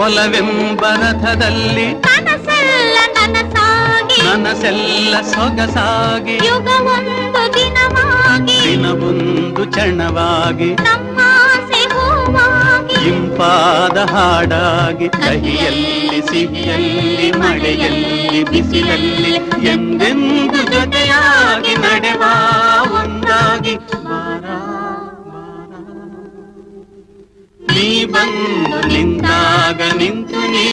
ಒಲವೆಂಬ ರಥದಲ್ಲಿ ಕನಸೆಲ್ಲ ನನಸಾಗಿ ನನಸೆಲ್ಲ ಸೊಗಸಾಗಿ ಯುಗವೊಂದು ದಿನವಾಗಿ ದಿನವೊಂದು ಕ್ಷಣವಾಗಿ ನಮ್ಮಾಸೆ ಹೂವಾಗಿ ಇಂಪಾದ ಹಾಡಾಗಿ ಕಹಿಯಲ್ಲಿ ಸಿಹಿಯಲ್ಲಿ ಮಳೆಯಲ್ಲಿ ಬಿಸಿಲಲ್ಲಿ ಎಂದೆಂದು ಜೊತೆಯಾಗಿ ನಡೆವ ಒಂದಾಗಿ ನೀ ಬಂದು ನಿಂತಾಗ ನಿಂತು ನೀ